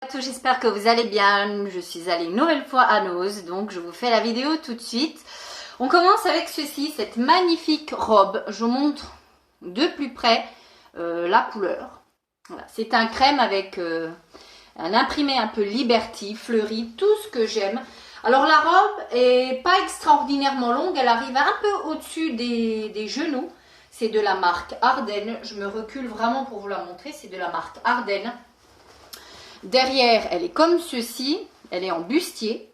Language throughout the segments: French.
tous, j'espère que vous allez bien. Je suis allée une nouvelle fois à Noz, donc je vous fais la vidéo tout de suite. On commence avec ceci, cette magnifique robe. Je vous montre de plus près la couleur. Voilà, c'est un crème avec un imprimé un peu Liberty, fleuri, tout ce que j'aime. Alors la robe est pas extraordinairement longue, elle arrive un peu au-dessus des genoux. C'est de la marque Ardennes. Je me recule vraiment pour vous la montrer, c'est de la marque Ardennes. Derrière, elle est comme ceci, elle est en bustier,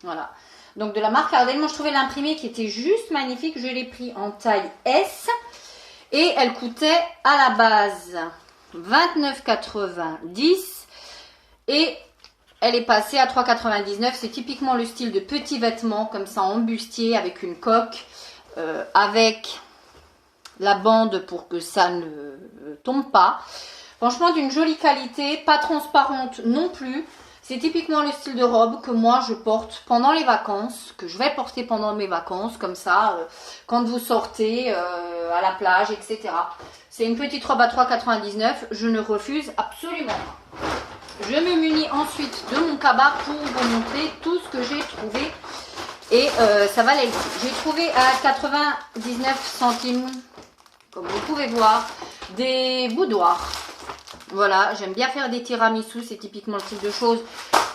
voilà. Donc de la marque Ardennes, moi je trouvais l'imprimé qui était juste magnifique, je l'ai pris en taille S et elle coûtait à la base 29,90 et elle est passée à 3,99. C'est typiquement le style de petits vêtements comme ça en bustier avec une coque, avec la bande pour que ça ne tombe pas. Franchement, d'une jolie qualité, pas transparente non plus. C'est typiquement le style de robe que moi je porte pendant les vacances, que je vais porter pendant mes vacances, comme ça, quand vous sortez à la plage, etc. C'est une petite robe à 3,99. Je ne refuse absolument pas. Je me munis ensuite de mon cabas pour vous montrer tout ce que j'ai trouvé. Et ça valait le coup. J'ai trouvé à 99 centimes, comme vous pouvez voir, des boudoirs. Voilà, j'aime bien faire des tiramisu, c'est typiquement le type de choses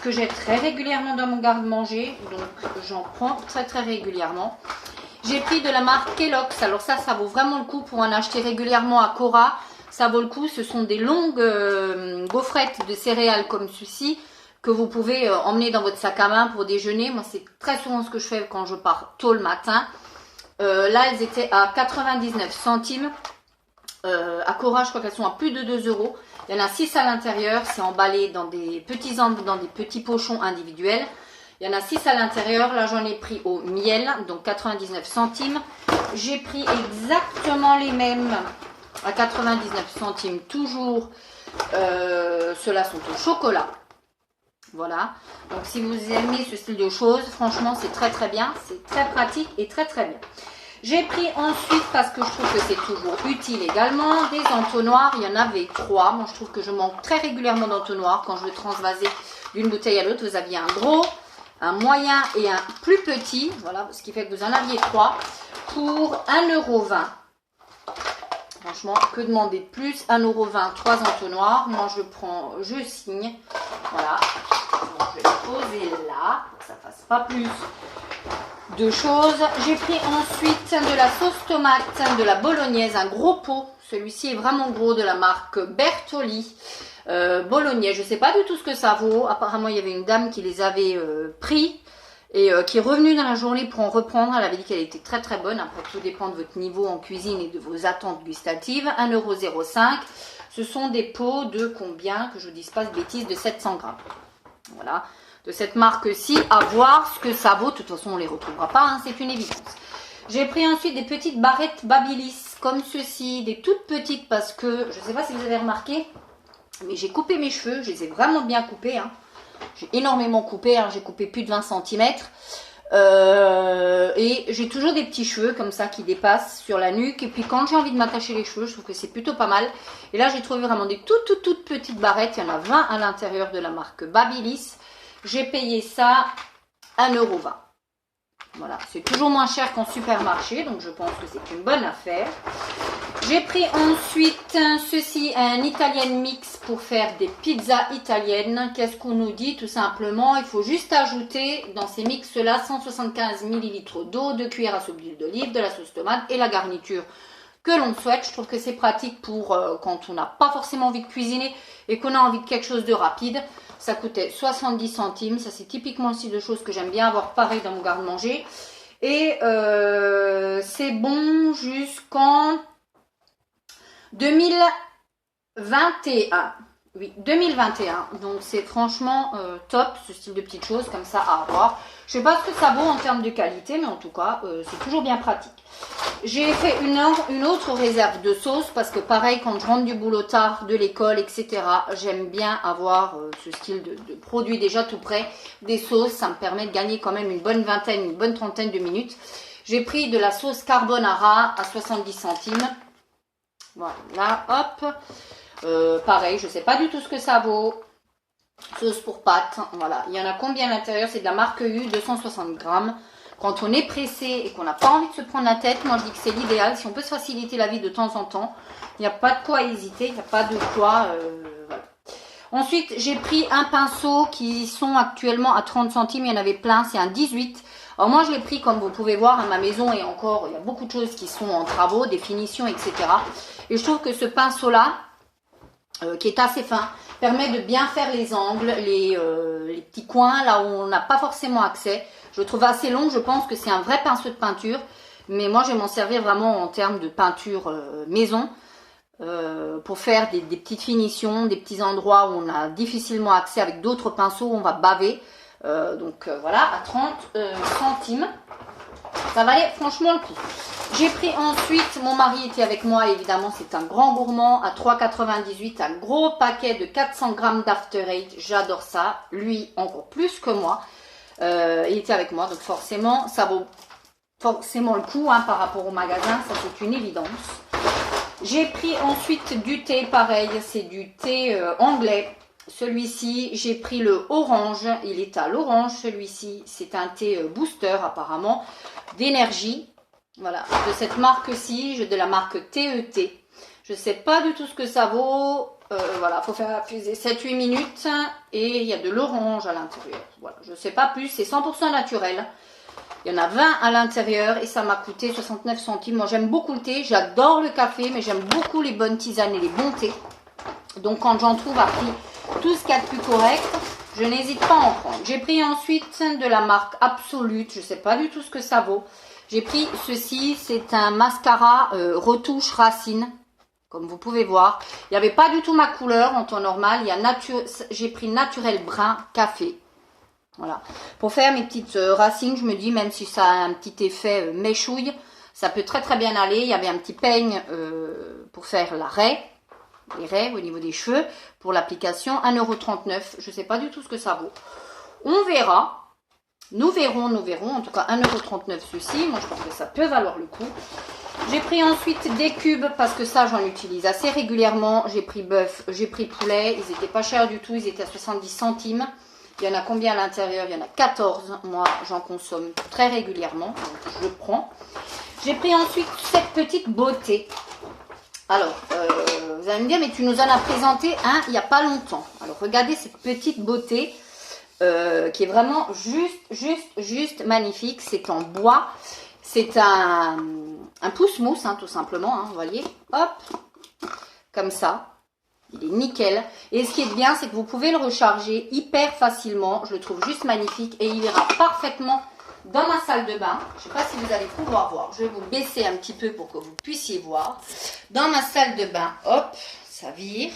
que j'ai très régulièrement dans mon garde-manger, donc j'en prends très régulièrement. J'ai pris de la marque Kellogg's, alors ça vaut vraiment le coup pour en acheter régulièrement à Cora, ça vaut le coup, ce sont des longues gaufrettes de céréales comme ceci, que vous pouvez emmener dans votre sac à main pour déjeuner. Moi c'est très souvent ce que je fais quand je pars tôt le matin. Là elles étaient à 99 centimes. À Cora, je crois qu'elles sont à plus de 2 €. Il y en a 6 à l'intérieur, c'est emballé dans des petits pochons individuels. Il y en a 6 à l'intérieur, là j'en ai pris au miel, donc 99 centimes. J'ai pris exactement les mêmes à 99 centimes, toujours. Ceux-là sont au chocolat. Voilà, donc si vous aimez ce style de choses, franchement c'est très bien, c'est très pratique et très bien. J'ai pris ensuite, parce que je trouve que c'est toujours utile également, des entonnoirs. Il y en avait 3. Moi, je trouve que je manque très régulièrement d'entonnoirs. Quand je veux transvaser d'une bouteille à l'autre, vous aviez un gros, un moyen et un plus petit. Voilà, ce qui fait que vous en aviez 3 pour 1,20 €. Franchement, que demander de plus? 1,20 €, 3 entonnoirs. Moi, je prends, je signe. Voilà. Donc, je vais le poser là, pour que ça ne fasse pas plus de choses. J'ai pris ensuite de la sauce tomate, de la bolognaise, un gros pot. Celui-ci est vraiment gros, de la marque Bertolli. Bolognaise, je ne sais pas du tout ce que ça vaut. Apparemment, il y avait une dame qui les avait pris et qui est revenue dans la journée pour en reprendre. Elle avait dit qu'elle était très bonne. Après, tout dépend de votre niveau en cuisine et de vos attentes gustatives. 1,05 €. Ce sont des pots de combien, que je ne dise pas de bêtises, de 700 grammes. Voilà. De cette marque-ci, à voir ce que ça vaut. De toute façon, on ne les retrouvera pas, hein, c'est une évidence. J'ai pris ensuite des petites barrettes Babyliss, comme ceci, des toutes petites, parce que, je ne sais pas si vous avez remarqué, mais j'ai coupé mes cheveux, je les ai vraiment bien coupés. Hein. J'ai énormément coupé, hein, j'ai coupé plus de 20 cm. Et j'ai toujours des petits cheveux comme ça qui dépassent sur la nuque. Et puis quand j'ai envie de m'attacher les cheveux, je trouve que c'est plutôt pas mal. Et là, j'ai trouvé vraiment des toutes petites barrettes. Il y en a 20 à l'intérieur, de la marque Babyliss. J'ai payé ça 1,20 €. Voilà, c'est toujours moins cher qu'en supermarché, donc je pense que c'est une bonne affaire. J'ai pris ensuite ceci, un Italian Mix pour faire des pizzas italiennes. Qu'est-ce qu'on nous dit? Tout simplement, il faut juste ajouter dans ces mix-là 175 ml d'eau, 2 cuillères à soupe d'huile d'olive, de la sauce tomate et la garniture que l'on souhaite. Je trouve que c'est pratique pour quand on n'a pas forcément envie de cuisiner et qu'on a envie de quelque chose de rapide. Ça coûtait 70 centimes. Ça, c'est typiquement le style de choses que j'aime bien avoir pareil dans mon garde-manger. Et c'est bon jusqu'en 2021. Oui, 2021. Donc, c'est franchement top, ce style de petites choses comme ça à avoir. Je ne sais pas ce que ça vaut en termes de qualité, mais en tout cas, c'est toujours bien pratique. J'ai fait une autre réserve de sauce parce que pareil, quand je rentre du boulot tard, de l'école, etc., j'aime bien avoir ce style de produit déjà tout prêt. Des sauces, ça me permet de gagner quand même une bonne vingtaine, une bonne trentaine de minutes. J'ai pris de la sauce carbonara à 70 centimes. Voilà, hop. Pareil, je ne sais pas du tout ce que ça vaut. Sauce pour pâtes, voilà. Il y en a combien à l'intérieur? C'est de la marque U, 260 grammes. Quand on est pressé et qu'on n'a pas envie de se prendre la tête, moi je dis que c'est l'idéal. Si on peut se faciliter la vie de temps en temps, il n'y a pas de quoi hésiter, il n'y a pas de quoi... voilà. Ensuite, j'ai pris un pinceau qui sont actuellement à 30 centimes. Il y en avait plein, c'est un 18. Alors moi, je l'ai pris, comme vous pouvez voir, à ma maison. Et encore, il y a beaucoup de choses qui sont en travaux, des finitions, etc. Et je trouve que ce pinceau-là, qui est assez fin, permet de bien faire les angles, les petits coins, là où on n'a pas forcément accès. Je le trouve assez long. Je pense que c'est un vrai pinceau de peinture. Mais moi, je vais m'en servir vraiment en termes de peinture maison. Pour faire des petites finitions, des petits endroits où on a difficilement accès avec d'autres pinceaux où on va baver. Voilà, à 30 centimes. Ça valait franchement le coup. J'ai pris ensuite, mon mari était avec moi, évidemment, c'est un grand gourmand, à 3,98 €, un gros paquet de 400 grammes d'After Eight. J'adore ça. Lui, encore plus que moi. Il était avec moi, donc forcément, ça vaut forcément le coup hein, par rapport au magasin. Ça, c'est une évidence. J'ai pris ensuite du thé, pareil, c'est du thé anglais. Celui-ci, j'ai pris le orange, il est à l'orange celui-ci. C'est un thé booster apparemment, d'énergie. Voilà, de cette marque-ci, de la marque TET. Je ne sais pas du tout ce que ça vaut. Voilà, il faut faire infuser 7-8 minutes et il y a de l'orange à l'intérieur. Voilà, je ne sais pas plus, c'est 100% naturel. Il y en a 20 à l'intérieur et ça m'a coûté 69 centimes. Moi, j'aime beaucoup le thé. J'adore le café, mais j'aime beaucoup les bonnes tisanes et les bons thés. Donc, quand j'en trouve à prix tout ce qu'il y a de plus correct, je n'hésite pas à en prendre. J'ai pris ensuite de la marque Absolute. Je ne sais pas du tout ce que ça vaut. J'ai pris ceci. C'est un mascara retouche racine. Comme vous pouvez voir. Il n'y avait pas du tout ma couleur en temps normal. J'ai pris naturel brun café. Voilà. Pour faire mes petites racines, je me dis, même si ça a un petit effet méchouille, ça peut très très bien aller. Il y avait un petit peigne pour faire les raies au niveau des cheveux, pour l'application, 1,39 €. Je ne sais pas du tout ce que ça vaut. On verra. Nous verrons. En tout cas, 1,39 € ceci. Moi, je pense que ça peut valoir le coup. J'ai pris ensuite des cubes parce que ça, j'en utilise assez régulièrement. J'ai pris bœuf, j'ai pris poulet. Ils n'étaient pas chers du tout. Ils étaient à 70 centimes. Il y en a combien à l'intérieur? Il y en a 14. Moi, j'en consomme très régulièrement. Donc, je prends. J'ai pris ensuite cette petite beauté. Alors, vous allez me dire, mais tu nous en as présenté un il n'y a pas longtemps. Alors, regardez cette petite beauté qui est vraiment juste magnifique. C'est en bois. C'est un pousse-mousse, hein, tout simplement. Hein, vous voyez, hop, comme ça. Il est nickel. Et ce qui est bien, c'est que vous pouvez le recharger hyper facilement. Je le trouve juste magnifique. Et il ira parfaitement dans ma salle de bain. Je ne sais pas si vous allez pouvoir voir. Je vais vous baisser un petit peu pour que vous puissiez voir. Dans ma salle de bain, hop, ça vire.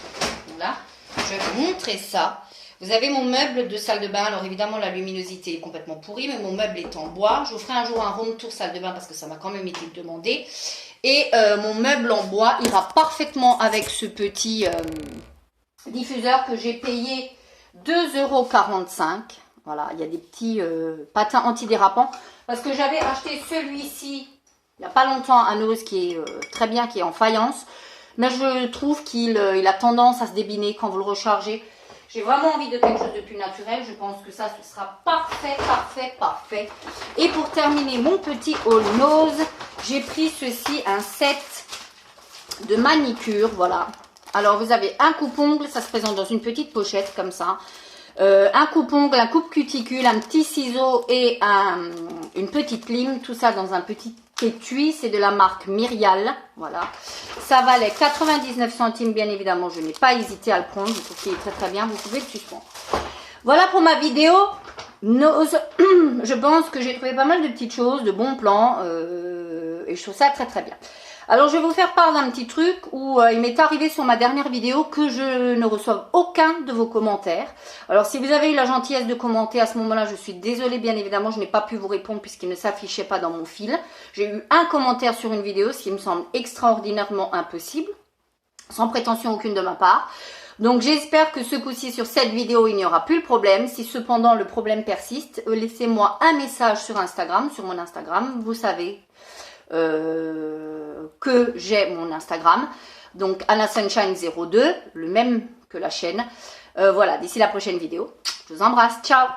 Voilà. Je vais vous montrer ça. Vous avez mon meuble de salle de bain. Alors évidemment, la luminosité est complètement pourrie, mais mon meuble est en bois. Je vous ferai un jour un room tour salle de bain parce que ça m'a quand même été demandé. Et mon meuble en bois ira parfaitement avec ce petit diffuseur que j'ai payé 2,45 €. Voilà, il y a des petits patins antidérapants. Parce que j'avais acheté celui-ci il n'y a pas longtemps, un os qui est très bien, qui est en faïence. Mais je trouve qu'il a tendance à se débiner quand vous le rechargez. J'ai vraiment envie de quelque chose de plus naturel. Je pense que ça, ce sera parfait. Et pour terminer mon petit haul nose, j'ai pris ceci, un set de manicure. Voilà. Alors, vous avez un coupe-ongle. Ça se présente dans une petite pochette comme ça. Un coupe-ongle, un coupe-cuticule, un petit ciseau et une petite lime. Tout ça dans un petit étui. C'est de la marque Myrial. Voilà. Ça valait 99 centimes, bien évidemment. Je n'ai pas hésité à le prendre. Je trouve qu'il est très bien. Vous pouvez le suspendre. Voilà pour ma vidéo. Je pense que j'ai trouvé pas mal de petites choses, de bons plans. Et je trouve ça très bien. Alors, je vais vous faire part d'un petit truc où il m'est arrivé sur ma dernière vidéo que je ne reçoive aucun de vos commentaires. Alors, si vous avez eu la gentillesse de commenter à ce moment-là, je suis désolée, bien évidemment, je n'ai pas pu vous répondre puisqu'il ne s'affichait pas dans mon fil. J'ai eu un commentaire sur une vidéo, ce qui me semble extraordinairement impossible, sans prétention aucune de ma part. Donc, j'espère que ce coup-ci, sur cette vidéo, il n'y aura plus le problème. Si cependant le problème persiste, laissez-moi un message sur Instagram, sur mon Instagram, vous savez que j'ai mon Instagram, donc Anna Sunshine 02, le même que la chaîne. Voilà, d'ici la prochaine vidéo, je vous embrasse, ciao!